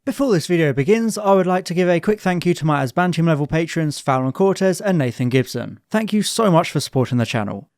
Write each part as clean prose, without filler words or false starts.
Before this video begins, I would like to give a quick thank you to my Asban Team level patrons Fallon Cortez and Nathan Gibson. Thank you so much for supporting the channel.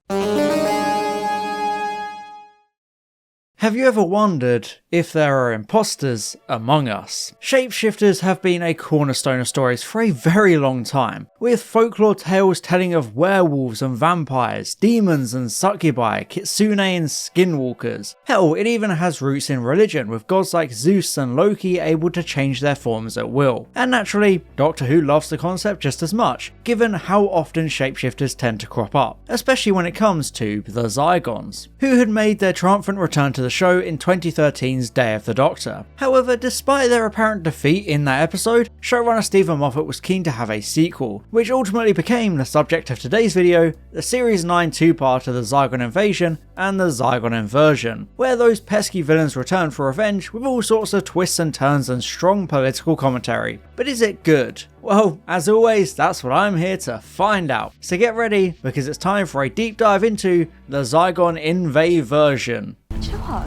Have you ever wondered if there are imposters among us? Shapeshifters have been a cornerstone of stories for a very long time, with folklore tales telling of werewolves and vampires, demons and succubi, kitsune and skinwalkers. Hell, it even has roots in religion, with gods like Zeus and Loki able to change their forms at will. And naturally, Doctor Who loves the concept just as much, given how often shapeshifters tend to crop up, especially when it comes to the Zygons, who had made their triumphant return to the show in 2013's Day of the Doctor. However, despite their apparent defeat in that episode, showrunner Stephen Moffat was keen to have a sequel, which ultimately became the subject of today's video, the Series 9 two-parter The Zygon Invasion and the Zygon Inversion, where those pesky villains return for revenge with all sorts of twists and turns and strong political commentary. But is it good? Well, as always, that's what I'm here to find out. So get ready, because it's time for a deep dive into the Zygon Inversion. Do you know what?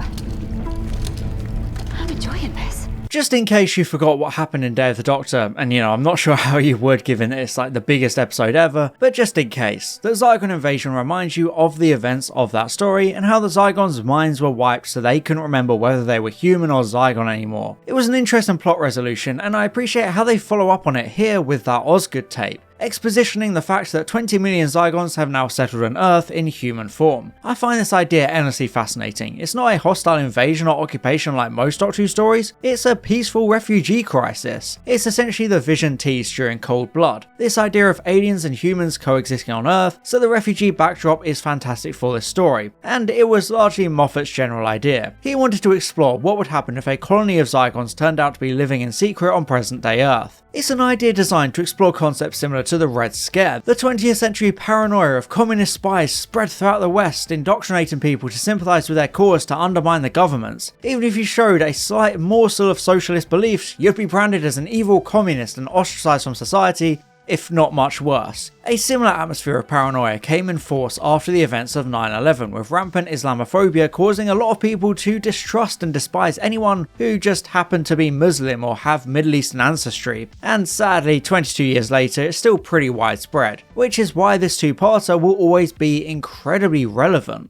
I'm enjoying this. Just in case you forgot what happened in Day of the Doctor, and I'm not sure how you would given it's like the biggest episode ever, but just in case, the Zygon Invasion reminds you of the events of that story and how the Zygons' minds were wiped so they couldn't remember whether they were human or Zygon anymore. It was an interesting plot resolution, and I appreciate how they follow up on it here with that Osgood tape, expositioning the fact that 20 million Zygons have now settled on Earth in human form. I find this idea endlessly fascinating. It's not a hostile invasion or occupation like most Doctor Who stories, it's a peaceful refugee crisis. It's essentially the Vision teased during Cold Blood. This idea of aliens and humans coexisting on Earth, so the refugee backdrop is fantastic for this story, and it was largely Moffat's general idea. He wanted to explore what would happen if a colony of Zygons turned out to be living in secret on present day Earth. It's an idea designed to explore concepts similar to the Red Scare, the 20th century paranoia of communist spies spread throughout the West, indoctrinating people to sympathise with their cause to undermine the governments. Even if you showed a slight morsel of socialist beliefs, you'd be branded as an evil communist and ostracised from society, if not much worse. A similar atmosphere of paranoia came in force after the events of 9/11, with rampant Islamophobia causing a lot of people to distrust and despise anyone who just happened to be Muslim or have Middle Eastern ancestry, and sadly 22 years later it's still pretty widespread, which is why this two-parter will always be incredibly relevant.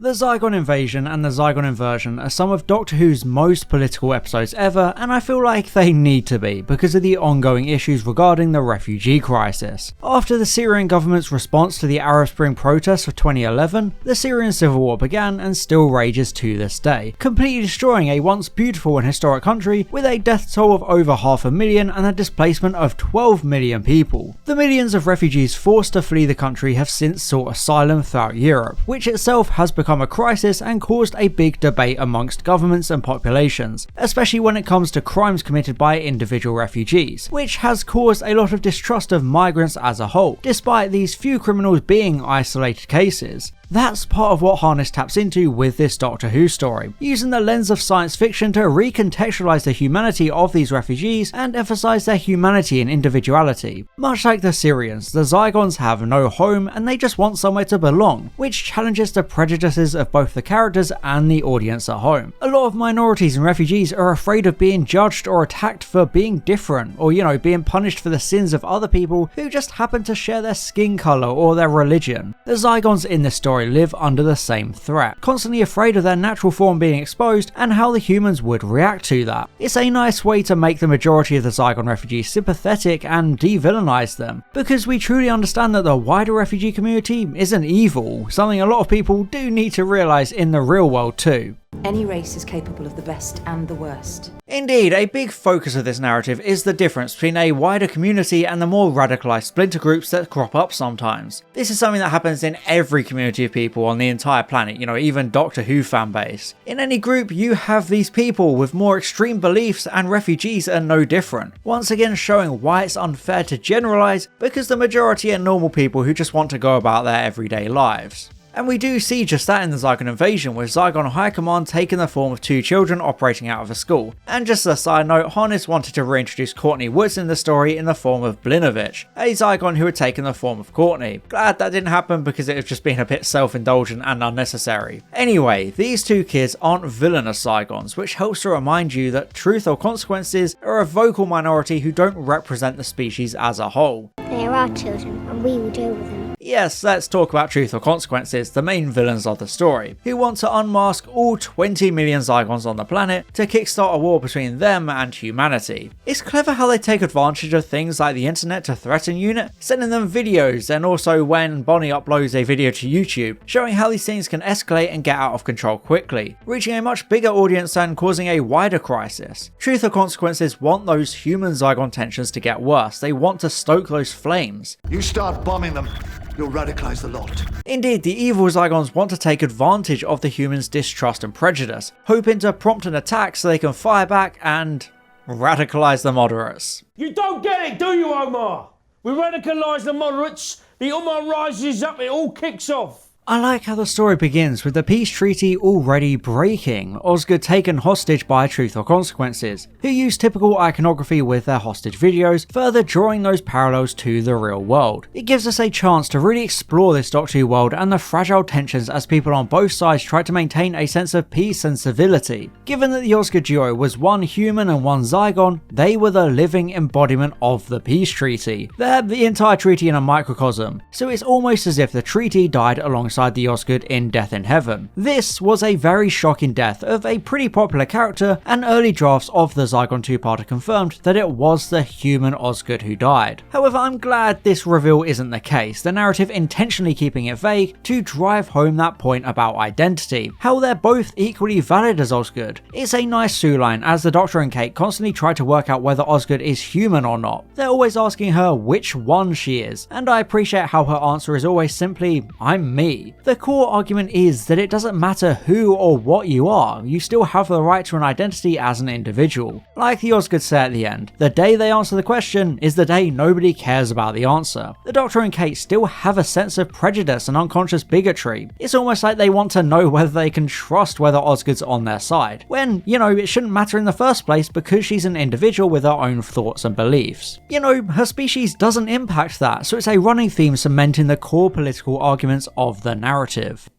The Zygon Invasion and the Zygon Inversion are some of Doctor Who's most political episodes ever, and I feel like they need to be because of the ongoing issues regarding the refugee crisis. After the Syrian government's response to the Arab Spring protests of 2011, the Syrian civil war began and still rages to this day, completely destroying a once beautiful and historic country with a death toll of over 500,000 and a displacement of 12 million people. The millions of refugees forced to flee the country have since sought asylum throughout Europe, which itself has become a crisis and caused a big debate amongst governments and populations, especially when it comes to crimes committed by individual refugees, which has caused a lot of distrust of migrants as a whole, despite these few criminals being isolated cases. That's part of what Harness taps into with this Doctor Who story, using the lens of science fiction to recontextualise the humanity of these refugees and emphasise their humanity and individuality. Much like the Syrians, the Zygons have no home and they just want somewhere to belong, which challenges the prejudices of both the characters and the audience at home. A lot of minorities and refugees are afraid of being judged or attacked for being different, or being punished for the sins of other people who just happen to share their skin colour or their religion. The Zygons in this story live under the same threat, constantly afraid of their natural form being exposed and how the humans would react to that. It's a nice way to make the majority of the Zygon refugees sympathetic and de-villainize them, because we truly understand that the wider refugee community isn't evil, something a lot of people do need to realise in the real world too. Any race is capable of the best and the worst. Indeed, a big focus of this narrative is the difference between a wider community and the more radicalised splinter groups that crop up sometimes. This is something that happens in every community of people on the entire planet, even Doctor Who fanbase. In any group, you have these people with more extreme beliefs, and refugees are no different. Once again showing why it's unfair to generalise, because the majority are normal people who just want to go about their everyday lives. And we do see just that in the Zygon Invasion, with Zygon High Command taking the form of 2 children operating out of a school. And just as a side note, Harness wanted to reintroduce Courtney Woods in the story in the form of Blinovich, a Zygon who had taken the form of Courtney. Glad that didn't happen because it was just being a bit self-indulgent and unnecessary. Anyway, these 2 kids aren't villainous Zygons, which helps to remind you that truth or consequences are a vocal minority who don't represent the species as a whole. They are our children, and we will deal with them. Yes, let's talk about Truth or Consequences, the main villains of the story, who want to unmask all 20 million Zygons on the planet to kickstart a war between them and humanity. It's clever how they take advantage of things like the internet to threaten UNIT, sending them videos, and also when Bonnie uploads a video to YouTube, showing how these things can escalate and get out of control quickly, reaching a much bigger audience and causing a wider crisis. Truth or Consequences want those human Zygon tensions to get worse, they want to stoke those flames. You start bombing them, you'll radicalize the lot. Indeed, the evil Zygons want to take advantage of the humans' distrust and prejudice, hoping to prompt an attack so they can fire back and radicalize the moderates. You don't get it, do you, Omar? We radicalise the moderates, the Ummah rises up, it all kicks off. I like how the story begins with the peace treaty already breaking, Osgood taken hostage by Truth or Consequences, who use typical iconography with their hostage videos, further drawing those parallels to the real world. It gives us a chance to really explore this Doctor Who world and the fragile tensions as people on both sides try to maintain a sense of peace and civility. Given that the Osgood duo was one human and one Zygon, they were the living embodiment of the peace treaty. They're the entire treaty in a microcosm, so it's almost as if the treaty died alongside the Osgood in Death in Heaven. This was a very shocking death of a pretty popular character, and early drafts of the Zygon 2-parter confirmed that it was the human Osgood who died. However, I'm glad this reveal isn't the case, the narrative intentionally keeping it vague to drive home that point about identity, how they're both equally valid as Osgood. It's a nice through line as the Doctor and Kate constantly try to work out whether Osgood is human or not. They're always asking her which one she is, and I appreciate how her answer is always simply, I'm me. The core argument is that it doesn't matter who or what you are, you still have the right to an identity as an individual. Like the Osgood say at the end, the day they answer the question is the day nobody cares about the answer. The Doctor and Kate still have a sense of prejudice and unconscious bigotry. It's almost like they want to know whether they can trust whether Osgood's on their side, when, it shouldn't matter in the first place because she's an individual with her own thoughts and beliefs. Her species doesn't impact that, so it's a running theme cementing the core political arguments of the narrative.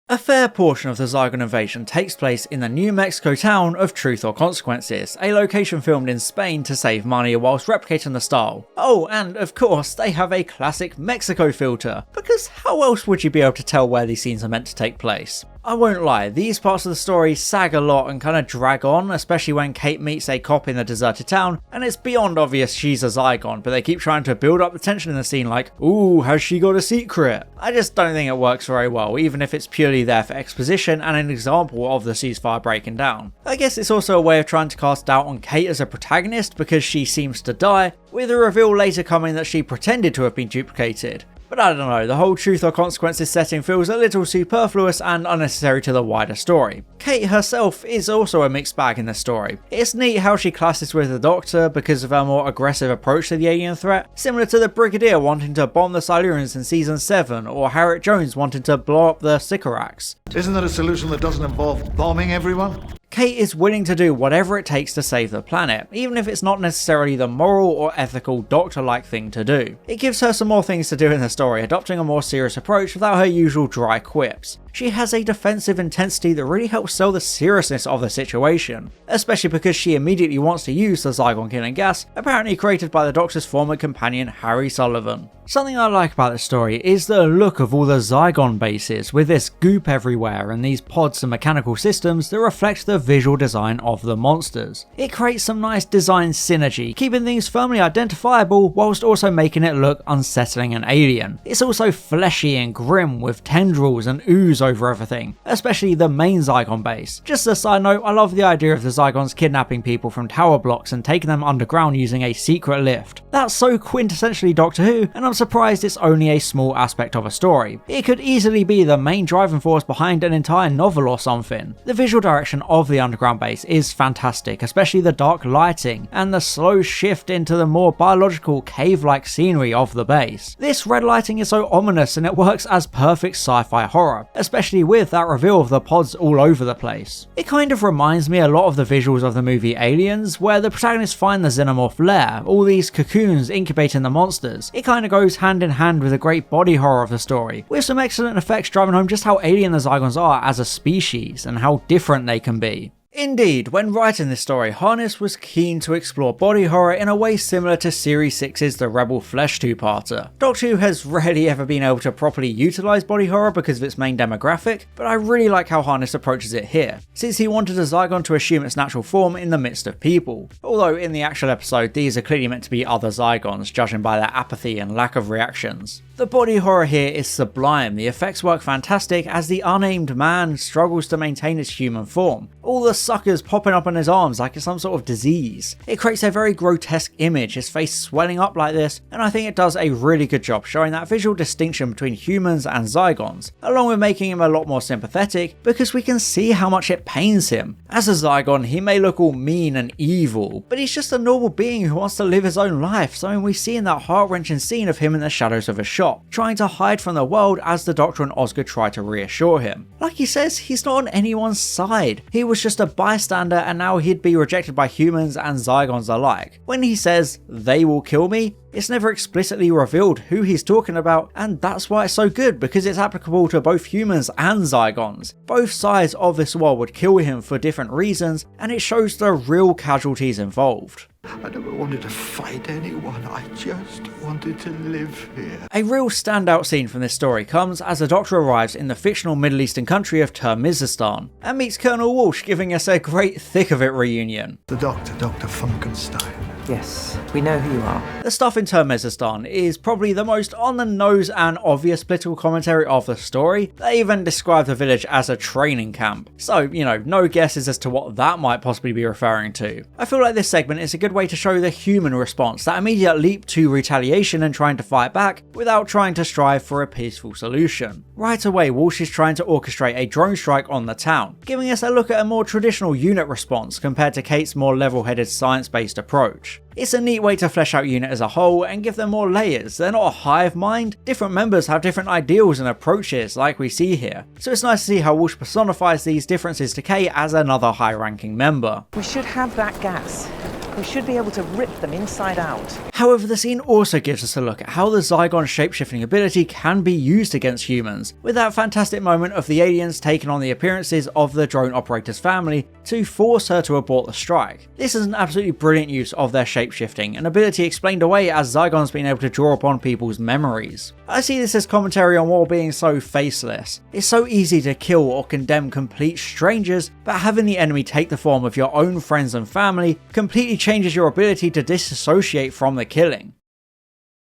A fair portion of the Zygon Invasion takes place in the New Mexico town of Truth or Consequences, a location filmed in Spain to save money whilst replicating the style. Oh, and of course they have a classic Mexico filter, because how else would you be able to tell where these scenes are meant to take place? I won't lie, these parts of the story sag a lot and kind of drag on, especially when Kate meets a cop in the deserted town, and it's beyond obvious she's a Zygon, but they keep trying to build up the tension in the scene like, ooh, has she got a secret? I just don't think it works very well, even if it's purely there for exposition and an example of the ceasefire breaking down. I guess it's also a way of trying to cast doubt on Kate as a protagonist because she seems to die, with a reveal later coming that she pretended to have been duplicated. But I don't know, the whole Truth or Consequences setting feels a little superfluous and unnecessary to the wider story. Kate herself is also a mixed bag in this story. It's neat how she clashes with the Doctor because of her more aggressive approach to the alien threat, similar to the Brigadier wanting to bomb the Silurians in Season 7, or Harriet Jones wanting to blow up the Sycorax. Isn't that a solution that doesn't involve bombing everyone? Kate is willing to do whatever it takes to save the planet, even if it's not necessarily the moral or ethical Doctor-like thing to do. It gives her some more things to do in the story, adopting a more serious approach without her usual dry quips. She has a defensive intensity that really helps sell the seriousness of the situation, especially because she immediately wants to use the Zygon killing gas, apparently created by the Doctor's former companion Harry Sullivan. Something I like about this story is the look of all the Zygon bases, with this goop everywhere and these pods and mechanical systems that reflect the visual design of the monsters. It creates some nice design synergy, keeping things firmly identifiable whilst also making it look unsettling and alien. It's also fleshy and grim with tendrils and ooze over everything, especially the main Zygon base. Just a side note, I love the idea of the Zygons kidnapping people from tower blocks and taking them underground using a secret lift. That's so quintessentially Doctor Who, and I'm I'm surprised it's only a small aspect of a story. It could easily be the main driving force behind an entire novel or something. The visual direction of the underground base is fantastic, especially the dark lighting and the slow shift into the more biological cave-like scenery of the base. This red lighting is so ominous and it works as perfect sci-fi horror, especially with that reveal of the pods all over the place. It kind of reminds me a lot of the visuals of the movie Aliens, where the protagonists find the xenomorph lair, all these cocoons incubating the monsters. It kind of goes hand in hand with the great body horror of the story, with some excellent effects driving home just how alien the Zygons are as a species and how different they can be. Indeed, when writing this story, Harness was keen to explore body horror in a way similar to Series 6's The Rebel Flesh two-parter. Doctor Who has rarely ever been able to properly utilise body horror because of its main demographic, but I really like how Harness approaches it here, since he wanted a Zygon to assume its natural form in the midst of people. Although in the actual episode, these are clearly meant to be other Zygons, judging by their apathy and lack of reactions. The body horror here is sublime, the effects work fantastic as the unnamed man struggles to maintain his human form, all the suckers popping up on his arms like it's some sort of disease. It creates a very grotesque image, his face swelling up like this, and I think it does a really good job showing that visual distinction between humans and Zygons, along with making him a lot more sympathetic because we can see how much it pains him. As a Zygon, he may look all mean and evil, but he's just a normal being who wants to live his own life, something we see in that heart-wrenching scene of him in the shadows of a shop, trying to hide from the world as the Doctor and Osgood try to reassure him. Like he says, he's not on anyone's side. He was just a bystander and now he'd be rejected by humans and Zygons alike. When he says, "they will kill me," it's never explicitly revealed who he's talking about, and that's why it's so good, because it's applicable to both humans and Zygons. Both sides of this war would kill him for different reasons, and it shows the real casualties involved. I never wanted to fight anyone, I just wanted to live here. A real standout scene from this story comes as the Doctor arrives in the fictional Middle Eastern country of Turkmenistan and meets Colonel Walsh, giving us a great thick of it reunion. The Doctor, Dr. Funkenstein. Yes, we know who you are. The stuff in Turkmenistan is probably the most on the nose and obvious political commentary of the story. They even describe the village as a training camp, so no guesses as to what that might possibly be referring to. I feel like this segment is a good way to show the human response, that immediate leap to retaliation and trying to fight back without trying to strive for a peaceful solution. Right away, Walsh is trying to orchestrate a drone strike on the town, giving us a look at a more traditional unit response compared to Kate's more level-headed science-based approach. It's a neat way to flesh out UNIT as a whole and give them more layers. They're not a hive mind, different members have different ideals and approaches like we see here, so it's nice to see how Walsh personifies these differences to Kate as another high-ranking member. We should have that gas. We should be able to rip them inside out. However, the scene also gives us a look at how the Zygon shapeshifting ability can be used against humans, with that fantastic moment of the aliens taking on the appearances of the drone operator's family to force her to abort the strike. This is an absolutely brilliant use of their shapeshifting, an ability explained away as Zygons being able to draw upon people's memories. I see this as commentary on war being so faceless. It's so easy to kill or condemn complete strangers, but having the enemy take the form of your own friends and family completely changes your ability to disassociate from the killing.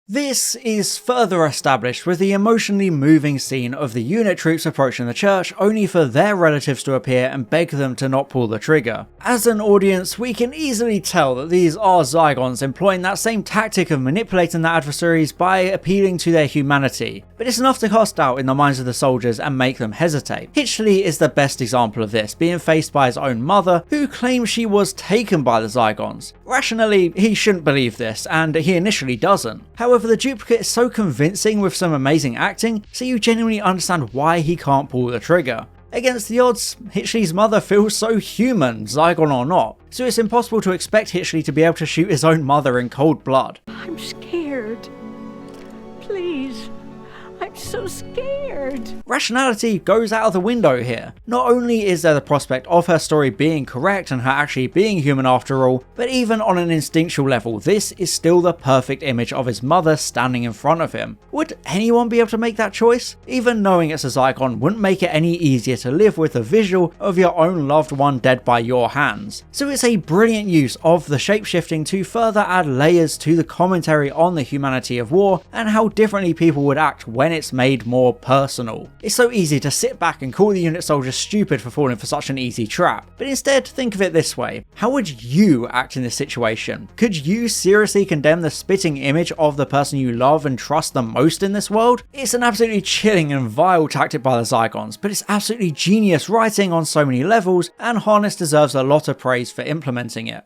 This is further established with the emotionally moving scene of the unit troops approaching the church only for their relatives to appear and beg them to not pull the trigger. As an audience, we can easily tell that these are Zygons employing that same tactic of manipulating their adversaries by appealing to their humanity, but it's enough to cast doubt in the minds of the soldiers and make them hesitate. Hitchley is the best example of this, being faced by his own mother, who claims she was taken by the Zygons. Rationally, he shouldn't believe this, and he initially doesn't. However, the duplicate is so convincing with some amazing acting, so you genuinely understand why he can't pull the trigger. Against the odds, Hitchley's mother feels so human, Zygon or not, so it's impossible to expect Hitchley to be able to shoot his own mother in cold blood. I'm scared. Please. I'm so scared. Rationality goes out of the window here. Not only is there the prospect of her story being correct and her actually being human after all, but even on an instinctual level, this is still the perfect image of his mother standing in front of him. Would anyone be able to make that choice? Even knowing it's a Zygon wouldn't make it any easier to live with the visual of your own loved one dead by your hands. So it's a brilliant use of the shapeshifting to further add layers to the commentary on the humanity of war and how differently people would act when it's made more personal. personal. It's so easy to sit back and call the unit soldiers stupid for falling for such an easy trap, but instead think of it this way: how would you act in this situation? Could you seriously condemn the spitting image of the person you love and trust the most in this world? It's an absolutely chilling and vile tactic by the Zygons, but it's absolutely genius writing on so many levels, and Harness deserves a lot of praise for implementing it.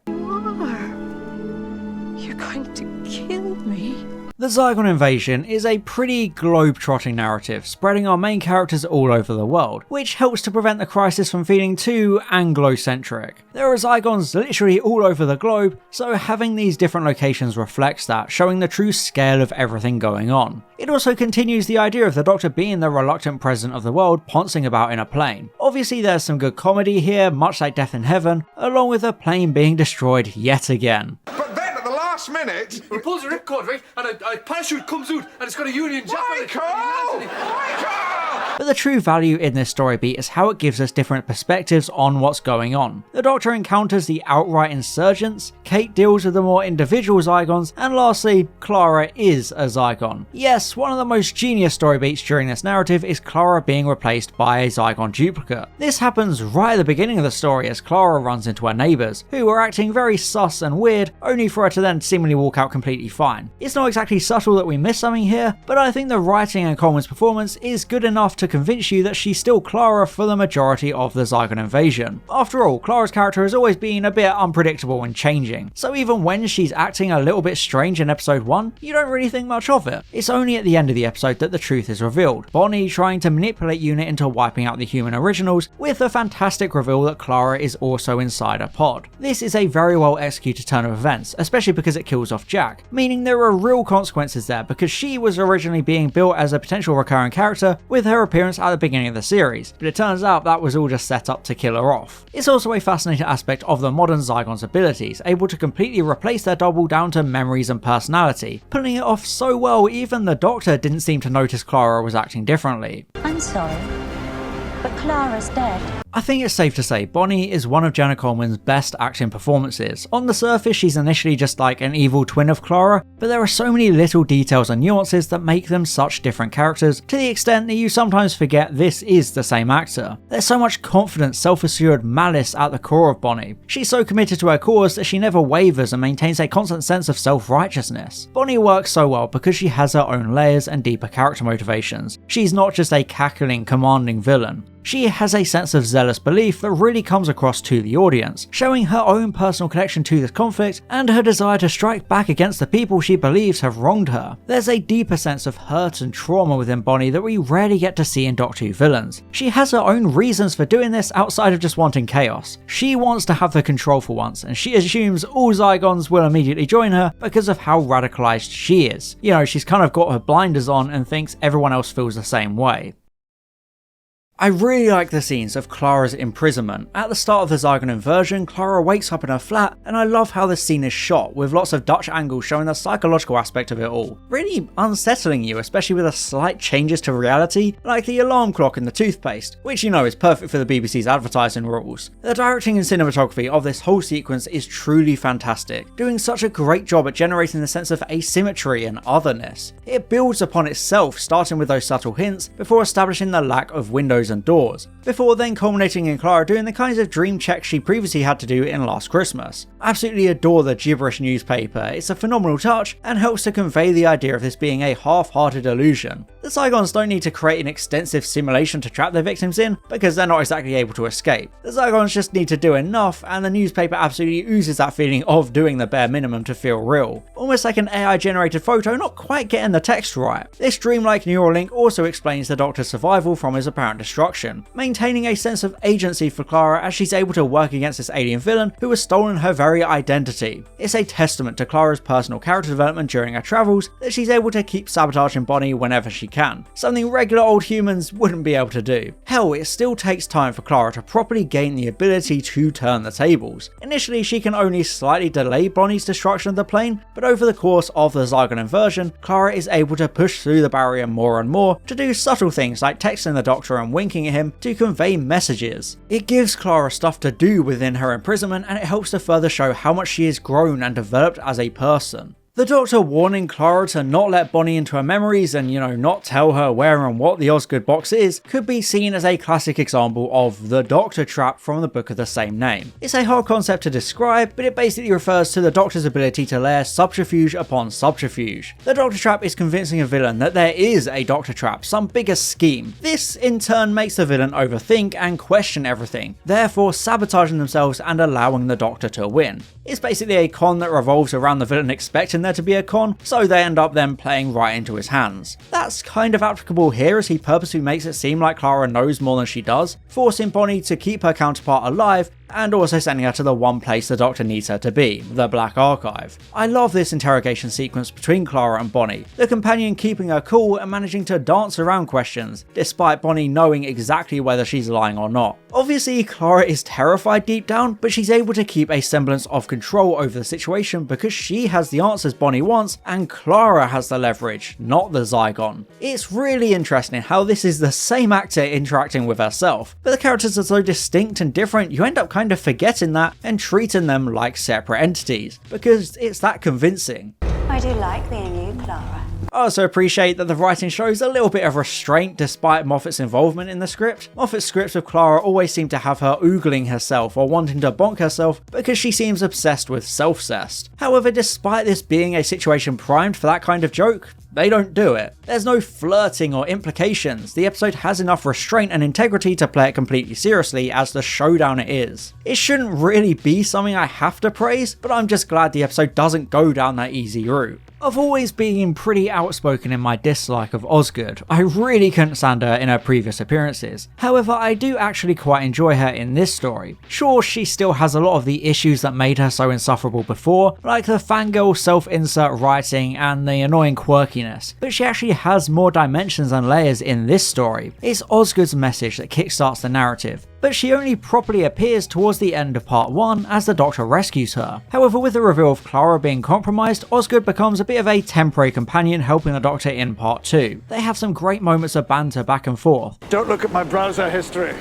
You're going to kill me. The Zygon Invasion is a pretty globe-trotting narrative, spreading our main characters all over the world, which helps to prevent the crisis from feeling too Anglo-centric. There are Zygons literally all over the globe, so having these different locations reflects that, showing the true scale of everything going on. It also continues the idea of the Doctor being the reluctant president of the world pouncing about in a plane. Obviously there's some good comedy here, much like Death in Heaven, along with the plane being destroyed yet again. But then at the last minute, he pulls a ripcord, right, and a parachute comes out, and it's got a Union Jack on it. But the true value in this story beat is how it gives us different perspectives on what's going on. The Doctor encounters the outright insurgents, Kate deals with the more individual Zygons, and lastly, Clara is a Zygon. Yes, one of the most genius story beats during this narrative is Clara being replaced by a Zygon duplicate. This happens right at the beginning of the story as Clara runs into her neighbours, who are acting very sus and weird, only for her to then seemingly walk out completely fine. It's not exactly subtle that we miss something here, but I think the writing and Coleman's performance is good enough to convince you that she's still Clara for the majority of the Zygon Invasion. After all, Clara's character has always been a bit unpredictable and changing, so even when she's acting a little bit strange in episode 1, you don't really think much of it. It's only at the end of the episode that the truth is revealed, Bonnie trying to manipulate UNIT into wiping out the human originals, with the fantastic reveal that Clara is also inside a pod. This is a very well executed turn of events, especially because it kills off Jack, meaning there are real consequences there because she was originally being built as a potential recurring character with her appearance at the beginning of the series, but it turns out that was all just set up to kill her off. It's also a fascinating aspect of the modern Zygon's abilities, able to completely replace their double down to memories and personality, pulling it off so well even the Doctor didn't seem to notice Clara was acting differently. I'm sorry, but Clara's dead. I think it's safe to say Bonnie is one of Jenna Coleman's best acting performances. On the surface she's initially just like an evil twin of Clara, but there are so many little details and nuances that make them such different characters to the extent that you sometimes forget this is the same actor. There's so much confidence, self-assured malice at the core of Bonnie. She's so committed to her cause that she never wavers and maintains a constant sense of self-righteousness. Bonnie works so well because she has her own layers and deeper character motivations. She's not just a cackling, commanding villain. She has a sense of zealous belief that really comes across to the audience, showing her own personal connection to this conflict and her desire to strike back against the people she believes have wronged her. There's a deeper sense of hurt and trauma within Bonnie that we rarely get to see in Doctor Who villains. She has her own reasons for doing this outside of just wanting chaos. She wants to have the control for once, and she assumes all Zygons will immediately join her because of how radicalized she is. You know, she's kind of got her blinders on and thinks everyone else feels the same way. I really like the scenes of Clara's imprisonment. At the start of the Zygon Inversion, Clara wakes up in her flat, and I love how this scene is shot, with lots of Dutch angles showing the psychological aspect of it all. Really unsettling you, especially with the slight changes to reality, like the alarm clock and the toothpaste, which you know is perfect for the BBC's advertising rules. The directing and cinematography of this whole sequence is truly fantastic, doing such a great job at generating the sense of asymmetry and otherness. It builds upon itself, starting with those subtle hints, before establishing the lack of windows and doors, before then culminating in Clara doing the kinds of dream checks she previously had to do in Last Christmas. Absolutely adore the gibberish newspaper, it's a phenomenal touch and helps to convey the idea of this being a half-hearted illusion. The Zygons don't need to create an extensive simulation to trap their victims in, because they're not exactly able to escape. The Zygons just need to do enough, and the newspaper absolutely oozes that feeling of doing the bare minimum to feel real. Almost like an AI generated photo not quite getting the text right. This dreamlike neural link also explains the Doctor's survival from his apparent destruction, maintaining a sense of agency for Clara as she's able to work against this alien villain who has stolen her very identity. It's a testament to Clara's personal character development during her travels that she's able to keep sabotaging Bonnie whenever she can, something regular old humans wouldn't be able to do. Hell, it still takes time for Clara to properly gain the ability to turn the tables. Initially she can only slightly delay Bonnie's destruction of the plane, but over the course of the Zygon Inversion, Clara is able to push through the barrier more and more to do subtle things like texting the Doctor and winking at him to convey messages. It gives Clara stuff to do within her imprisonment, and it helps to further show how much she has grown and developed as a person. The Doctor warning Clara to not let Bonnie into her memories and, not tell her where and what the Osgood box is could be seen as a classic example of the Doctor trap from the book of the same name. It's a hard concept to describe, but it basically refers to the Doctor's ability to layer subterfuge upon subterfuge. The Doctor trap is convincing a villain that there is a Doctor trap, some bigger scheme. This in turn makes the villain overthink and question everything, therefore sabotaging themselves and allowing the Doctor to win. It's basically a con that revolves around the villain expecting there to be a con, so they end up then playing right into his hands. That's kind of applicable here as he purposely makes it seem like Clara knows more than she does, forcing Bonnie to keep her counterpart alive and also sending her to the one place the Doctor needs her to be, the Black Archive. I love this interrogation sequence between Clara and Bonnie, the companion keeping her cool and managing to dance around questions, despite Bonnie knowing exactly whether she's lying or not. Obviously, Clara is terrified deep down, but she's able to keep a semblance of control over the situation because she has the answers Bonnie wants and Clara has the leverage, not the Zygon. It's really interesting how this is the same actor interacting with herself, but the characters are so distinct and different you end up kind of forgetting that and treating them like separate entities, because it's that convincing. I do like being you, Clara. I also appreciate that the writing shows a little bit of restraint despite Moffat's involvement in the script. Moffat's scripts of Clara always seem to have her oogling herself or wanting to bonk herself because she seems obsessed with self-cest. However, despite this being a situation primed for that kind of joke, they don't do it. There's no flirting or implications. The episode has enough restraint and integrity to play it completely seriously as the showdown it is. It shouldn't really be something I have to praise, but I'm just glad the episode doesn't go down that easy route. I've always been pretty outspoken in my dislike of Osgood. I really couldn't stand her in her previous appearances. However, I do actually quite enjoy her in this story. Sure, she still has a lot of the issues that made her so insufferable before, like the fangirl self-insert writing and the annoying quirkiness, but she actually has more dimensions and layers in this story. It's Osgood's message that kickstarts the narrative, but she only properly appears towards the end of part 1 as the Doctor rescues her. However, with the reveal of Clara being compromised, Osgood becomes a bit of a temporary companion helping the Doctor in part 2. They have some great moments of banter back and forth. Don't look at my browser history.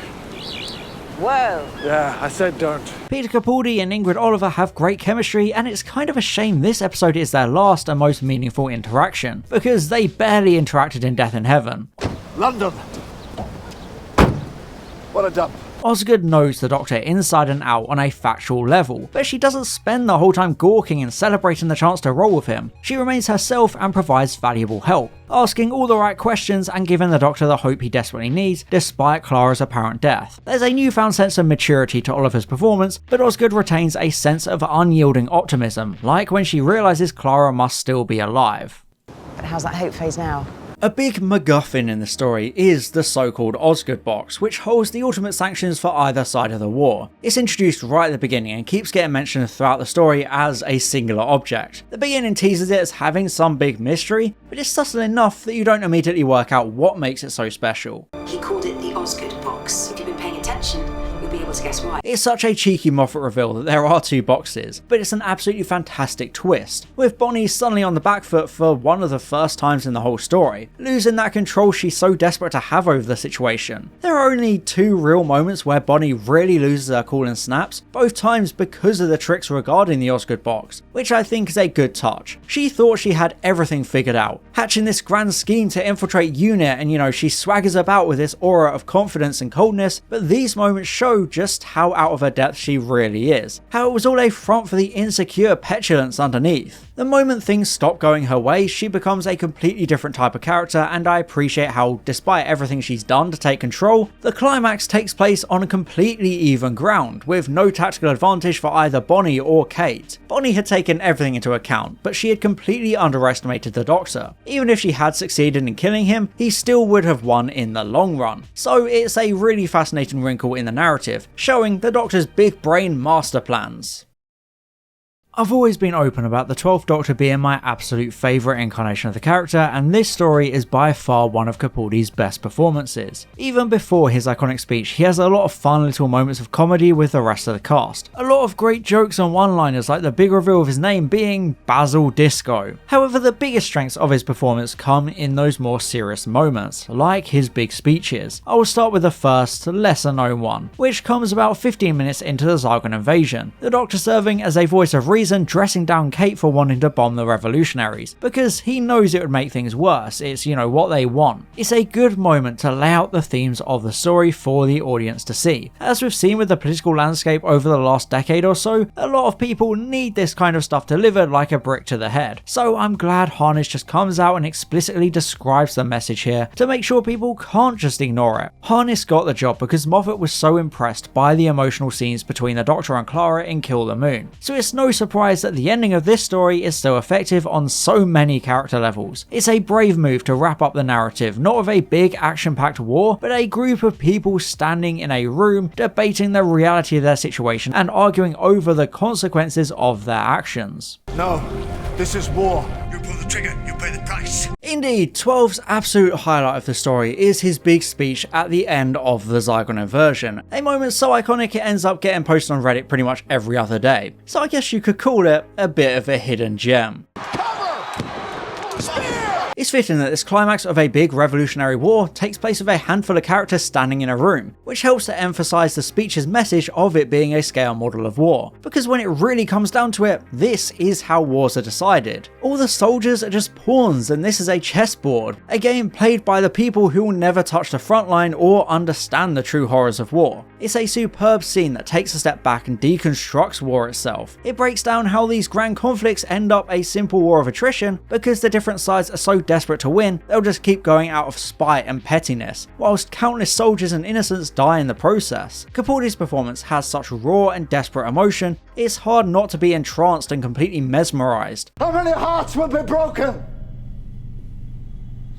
Whoa. Yeah, I said don't. Peter Capaldi and Ingrid Oliver have great chemistry, and it's kind of a shame this episode is their last and most meaningful interaction, because they barely interacted in Death in Heaven. London. What a dump. Osgood knows the Doctor inside and out on a factual level, but she doesn't spend the whole time gawking and celebrating the chance to roll with him. She remains herself and provides valuable help, asking all the right questions and giving the Doctor the hope he desperately needs despite Clara's apparent death. There's a newfound sense of maturity to Oliver's performance, but Osgood retains a sense of unyielding optimism, like when she realises Clara must still be alive. But how's that hope phase now? A big MacGuffin in the story is the so-called Osgood box, which holds the ultimate sanctions for either side of the war. It's introduced right at the beginning and keeps getting mentioned throughout the story as a singular object. The beginning teases it as having some big mystery, but it's subtle enough that you don't immediately work out what makes it so special. He called it the Osgood box. If you've been paying attention, you'll be able to guess why. It's such a cheeky Moffat reveal that there are two boxes, but it's an absolutely fantastic twist, with Bonnie suddenly on the back foot for one of the first times in the whole story, losing that control she's so desperate to have over the situation. There are only two real moments where Bonnie really loses her cool and snaps, both times because of the tricks regarding the Osgood box, which I think is a good touch. She thought she had everything figured out, hatching this grand scheme to infiltrate UNIT, and she swaggers about with this aura of confidence and coldness, but these moments show just how out of her depth she really is, how it was all a front for the insecure petulance underneath. The moment things stop going her way, she becomes a completely different type of character, and I appreciate how, despite everything she's done to take control, the climax takes place on completely even ground, with no tactical advantage for either Bonnie or Kate. Bonnie had taken everything into account, but she had completely underestimated the Doctor. Even if she had succeeded in killing him, he still would have won in the long run. So it's a really fascinating wrinkle in the narrative, showing the Doctor's big brain master plans. I've always been open about the 12th Doctor being my absolute favourite incarnation of the character, and this story is by far one of Capaldi's best performances. Even before his iconic speech, he has a lot of fun little moments of comedy with the rest of the cast. A lot of great jokes and one-liners, like the big reveal of his name being Basil Disco. However, the biggest strengths of his performance come in those more serious moments, like his big speeches. I will start with the first, lesser known one, which comes about 15 minutes into the Zygon Invasion, the Doctor serving as a voice of reason reason dressing down Kate for wanting to bomb the revolutionaries, because he knows it would make things worse. It's, what they want. It's a good moment to lay out the themes of the story for the audience to see. As we've seen with the political landscape over the last decade or so, a lot of people need this kind of stuff delivered like a brick to the head. So I'm glad Harness just comes out and explicitly describes the message here to make sure people can't just ignore it. Harness got the job because Moffat was so impressed by the emotional scenes between the Doctor and Clara in Kill the Moon. So it's no surprise that the ending of this story is so effective on so many character levels. It's a brave move to wrap up the narrative, not with a big action-packed war, but a group of people standing in a room debating the reality of their situation and arguing over the consequences of their actions. No, this is war. You pull the trigger, you pay the price. Indeed, 12's absolute highlight of the story is his big speech at the end of the Zygon Inversion, a moment so iconic it ends up getting posted on Reddit pretty much every other day. So I guess you could call it a bit of a hidden gem. It's fitting that this climax of a big revolutionary war takes place with a handful of characters standing in a room, which helps to emphasise the speech's message of it being a scale model of war. Because when it really comes down to it, this is how wars are decided. All the soldiers are just pawns and this is a chessboard, a game played by the people who will never touch the front line or understand the true horrors of war. It's a superb scene that takes a step back and deconstructs war itself. It breaks down how these grand conflicts end up a simple war of attrition because the different sides are so desperate to win, they'll just keep going out of spite and pettiness, whilst countless soldiers and innocents die in the process. Capaldi's performance has such raw and desperate emotion, it's hard not to be entranced and completely mesmerised. How many hearts will be broken?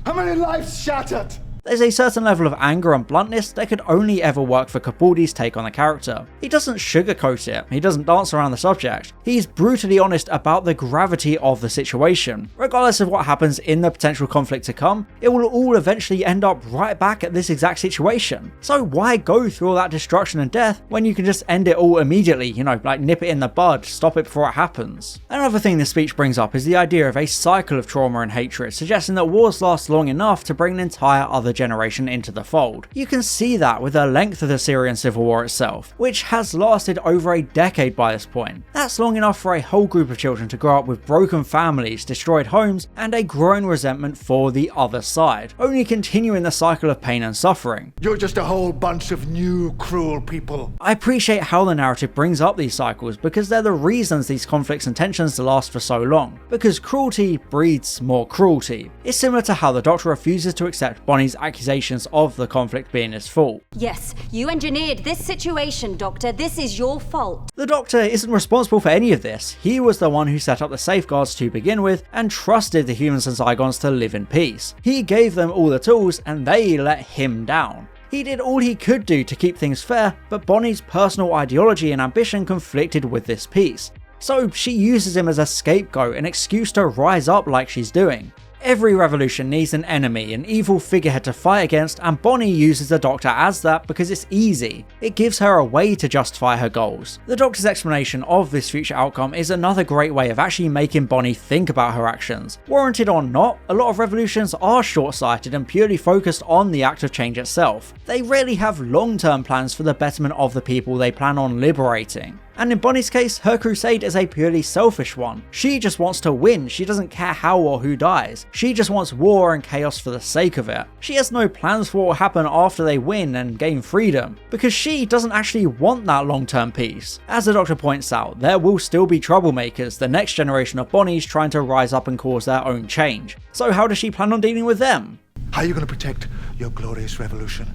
How many lives shattered? There's a certain level of anger and bluntness that could only ever work for Capaldi's take on the character. He doesn't sugarcoat it, he doesn't dance around the subject, he's brutally honest about the gravity of the situation. Regardless of what happens in the potential conflict to come, it will all eventually end up right back at this exact situation. So why go through all that destruction and death when you can just end it all immediately, like nip it in the bud, stop it before it happens. Another thing this speech brings up is the idea of a cycle of trauma and hatred, suggesting that wars last long enough to bring an entire other generation into the fold. You can see that with the length of the Syrian civil war itself, which has lasted over a decade by this point. That's long enough for a whole group of children to grow up with broken families, destroyed homes, and a growing resentment for the other side, only continuing the cycle of pain and suffering. You're just a whole bunch of new, cruel people. I appreciate how the narrative brings up these cycles because they're the reasons these conflicts and tensions last for so long, because cruelty breeds more cruelty. It's similar to how the Doctor refuses to accept Bonnie's accusations of the conflict being his fault. Yes, you engineered this situation, Doctor. This is your fault. The Doctor isn't responsible for any of this. He was the one who set up the safeguards to begin with and trusted the humans and Zygons to live in peace. He gave them all the tools and they let him down. He did all he could do to keep things fair, but Bonnie's personal ideology and ambition conflicted with this peace. So she uses him as a scapegoat, an excuse to rise up like she's doing. Every revolution needs an enemy, an evil figurehead to fight against, and Bonnie uses the Doctor as that because it's easy. It gives her a way to justify her goals. The Doctor's explanation of this future outcome is another great way of actually making Bonnie think about her actions. Warranted or not, a lot of revolutions are short-sighted and purely focused on the act of change itself. They rarely have long-term plans for the betterment of the people they plan on liberating. And in Bonnie's case, her crusade is a purely selfish one. She just wants to win, she doesn't care how or who dies. She just wants war and chaos for the sake of it. She has no plans for what will happen after they win and gain freedom, because she doesn't actually want that long-term peace. As the Doctor points out, there will still be troublemakers, the next generation of Bonnies trying to rise up and cause their own change. So how does she plan on dealing with them? How are you going to protect your glorious revolution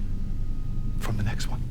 from the next one?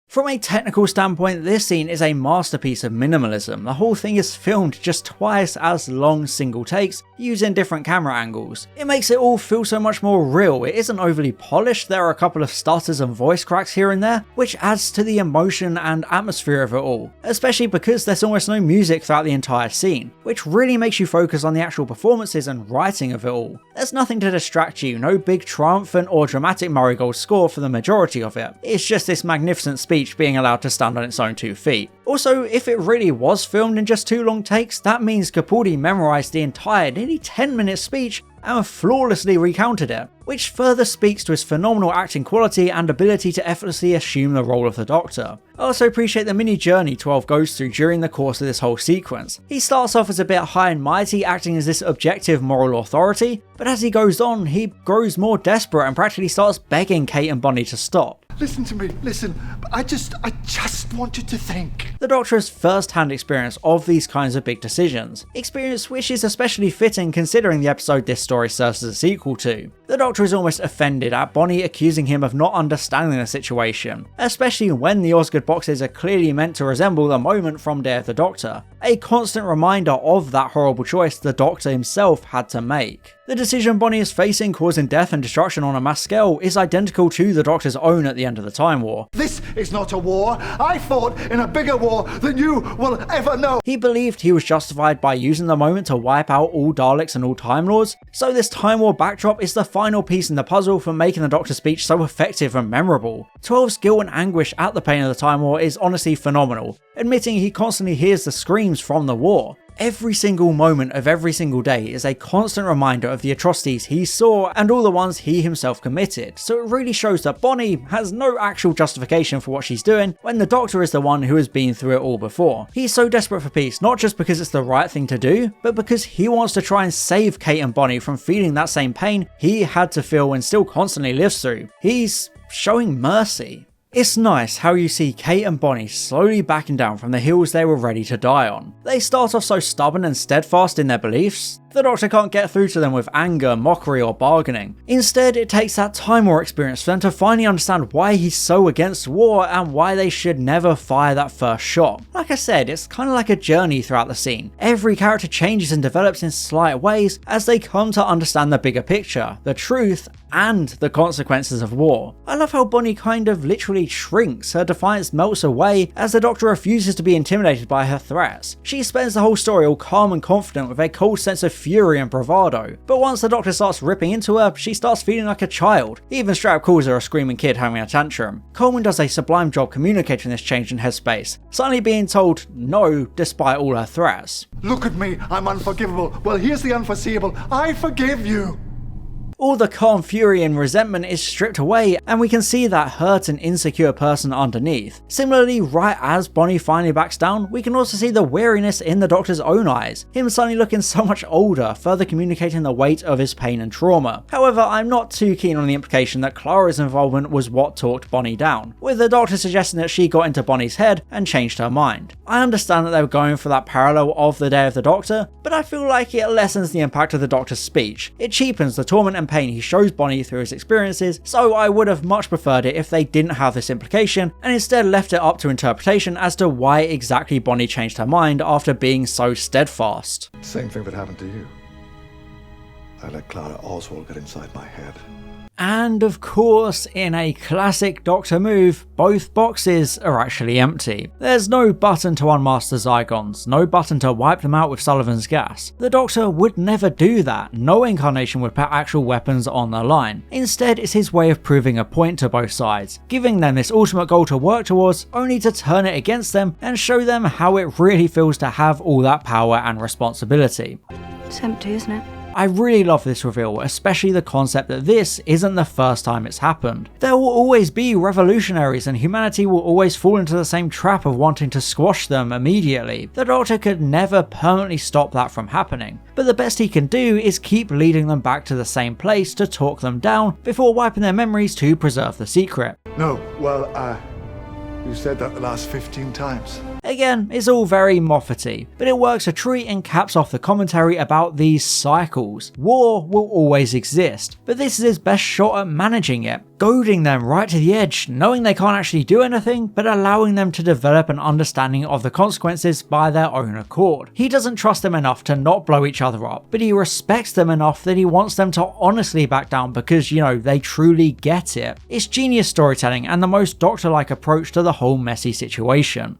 From a technical standpoint, this scene is a masterpiece of minimalism. The whole thing is filmed just twice as long single takes, using different camera angles. It makes it all feel so much more real. It isn't overly polished, there are a couple of stutters and voice cracks here and there, which adds to the emotion and atmosphere of it all, especially because there's almost no music throughout the entire scene, which really makes you focus on the actual performances and writing of it all. There's nothing to distract you, no big triumphant or dramatic Marigold score for the majority of it. It's just this magnificent speech being allowed to stand on its own 2 feet. Also, if it really was filmed in just 2 long takes, that means Capaldi memorised the entire nearly 10-minute speech and flawlessly recounted it, which further speaks to his phenomenal acting quality and ability to effortlessly assume the role of the Doctor. I also appreciate the mini journey 12 goes through during the course of this whole sequence. He starts off as a bit high and mighty, acting as this objective moral authority, but as he goes on, he grows more desperate and practically starts begging Kate and Bonnie to stop. Listen to me, listen. I just want you to think. The Doctor has first-hand experience of these kinds of big decisions, experience which is especially fitting considering the episode this story serves as a sequel to. The Doctor is almost offended at Bonnie accusing him of not understanding the situation, especially when the Osgood boxes are clearly meant to resemble the moment from Day of the Doctor, a constant reminder of that horrible choice the Doctor himself had to make. The decision Bonnie is facing, causing death and destruction on a mass scale, is identical to the Doctor's own at the end of the Time War. This is not a war. I fought in a bigger war than you will ever know. He believed he was justified by using the moment to wipe out all Daleks and all Time Lords, so this Time War backdrop is the final piece in the puzzle for making the Doctor's speech so effective and memorable. 12's guilt and anguish at the pain of the Time War is honestly phenomenal, admitting he constantly hears the screams from the war. Every single moment of every single day is a constant reminder of the atrocities he saw and all the ones he himself committed, so it really shows that Bonnie has no actual justification for what she's doing when the Doctor is the one who has been through it all before. He's so desperate for peace, not just because it's the right thing to do, but because he wants to try and save Kate and Bonnie from feeling that same pain he had to feel and still constantly lives through. He's showing mercy. It's nice how you see Kate and Bonnie slowly backing down from the hills they were ready to die on. They start off so stubborn and steadfast in their beliefs, the Doctor can't get through to them with anger, mockery or bargaining. Instead, it takes that Time War experience for them to finally understand why he's so against war and why they should never fire that first shot. Like I said, it's kind of like a journey throughout the scene. Every character changes and develops in slight ways as they come to understand the bigger picture, the truth, and the consequences of war. I love how Bonnie kind of literally shrinks, her defiance melts away as the Doctor refuses to be intimidated by her threats. She spends the whole story all calm and confident with a cold sense of fury and bravado, but once the Doctor starts ripping into her, she starts feeling like a child. Even Strap calls her a screaming kid having a tantrum. Coleman does a sublime job communicating this change in headspace, suddenly being told no despite all her threats. Look at me, I'm unforgivable. Well, here's the unforeseeable. I forgive you. All the calm fury and resentment is stripped away and we can see that hurt and insecure person underneath. Similarly, right as Bonnie finally backs down, we can also see the weariness in the Doctor's own eyes, him suddenly looking so much older, further communicating the weight of his pain and trauma. However, I'm not too keen on the implication that Clara's involvement was what talked Bonnie down, with the Doctor suggesting that she got into Bonnie's head and changed her mind. I understand that they were going for that parallel of the Day of the Doctor, but I feel like it lessens the impact of the Doctor's speech. It cheapens the torment and pain he shows Bonnie through his experiences, so I would have much preferred it if they didn't have this implication and instead left it up to interpretation as to why exactly Bonnie changed her mind after being so steadfast. Same thing that happened to you. I let Clara Oswald get inside my head. And of course, in a classic Doctor move, both boxes are actually empty. There's no button to unmask the Zygons, no button to wipe them out with Sullivan's gas. The Doctor would never do that, no incarnation would put actual weapons on the line. Instead, it's his way of proving a point to both sides, giving them this ultimate goal to work towards, only to turn it against them and show them how it really feels to have all that power and responsibility. It's empty, isn't it? I really love this reveal, especially the concept that this isn't the first time it's happened. There will always be revolutionaries and humanity will always fall into the same trap of wanting to squash them immediately. The Doctor could never permanently stop that from happening, but the best he can do is keep leading them back to the same place to talk them down before wiping their memories to preserve the secret. No, well, you said that the last 15 times. Again, it's all very Moffat-y, but it works a treat and caps off the commentary about these cycles. War will always exist, but this is his best shot at managing it, goading them right to the edge, knowing they can't actually do anything, but allowing them to develop an understanding of the consequences by their own accord. He doesn't trust them enough to not blow each other up, but he respects them enough that he wants them to honestly back down because, they truly get it. It's genius storytelling and the most Doctor-like approach to the whole messy situation.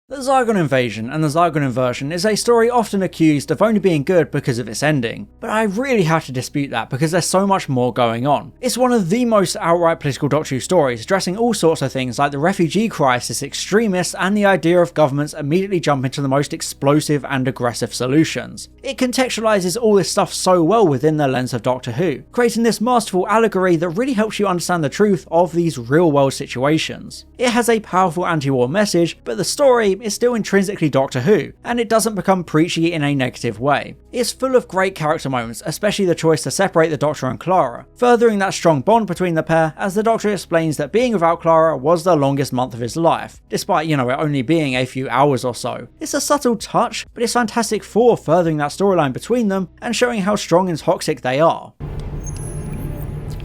The Zygon Invasion and the Zygon Inversion is a story often accused of only being good because of its ending, but I really have to dispute that because there's so much more going on. It's one of the most outright political Doctor Who stories, addressing all sorts of things like the refugee crisis, extremists, and the idea of governments immediately jumping to the most explosive and aggressive solutions. It contextualizes all this stuff so well within the lens of Doctor Who, creating this masterful allegory that really helps you understand the truth of these real world situations. It has a powerful anti-war message, but the story is still intrinsically Doctor Who, and it doesn't become preachy in a negative way. It's full of great character moments, especially the choice to separate the Doctor and Clara, furthering that strong bond between the pair as the Doctor explains that being without Clara was the longest month of his life, despite, it only being a few hours or so. It's a subtle touch, but it's fantastic for furthering that storyline between them and showing how strong and toxic they are.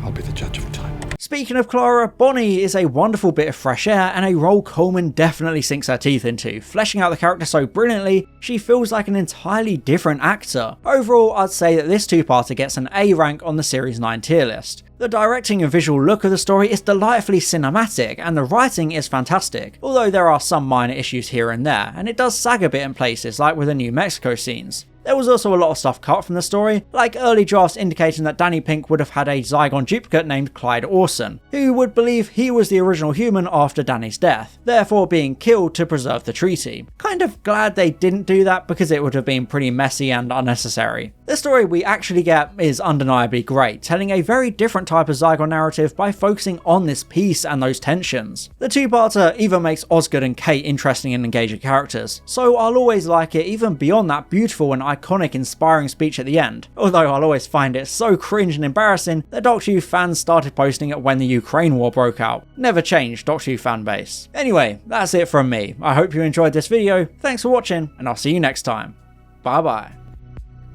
I'll be the judge of time. Speaking of Clara, Bonnie is a wonderful bit of fresh air and a role Coleman definitely sinks her teeth into, fleshing out the character so brilliantly, she feels like an entirely different actor. Overall, I'd say that this two-parter gets an A rank on the Series 9 tier list. The directing and visual look of the story is delightfully cinematic, and the writing is fantastic, although there are some minor issues here and there, and it does sag a bit in places, like with the New Mexico scenes. There was also a lot of stuff cut from the story, like early drafts indicating that Danny Pink would have had a Zygon duplicate named Clyde Orson, who would believe he was the original human after Danny's death, therefore being killed to preserve the treaty. Kind of glad they didn't do that because it would have been pretty messy and unnecessary. The story we actually get is undeniably great, telling a very different type of Zygon narrative by focusing on this peace and those tensions. The two-parter even makes Osgood and Kate interesting and engaging characters, so I'll always like it even beyond that beautiful and iconic inspiring speech at the end, although I'll always find it so cringe and embarrassing that Doctor Who fans started posting it when the Ukraine war broke out. Never changed Doctor Who fanbase. Anyway, that's it from me. I hope you enjoyed this video, thanks for watching, and I'll see you next time. Bye bye.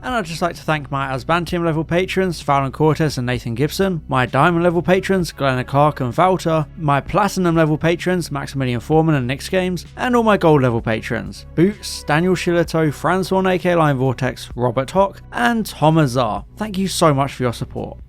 And I'd just like to thank my Asbantium level patrons, Fallon Cortez and Nathan Gibson, my Diamond level patrons, Glenna Clark and Valter, my Platinum level patrons, Maximilian Foreman and Nix Games, and all my Gold level patrons, Boots, Daniel Shillito, Francois aka Line Vortex, Robert Hock, and Tom Azar. Thank you so much for your support.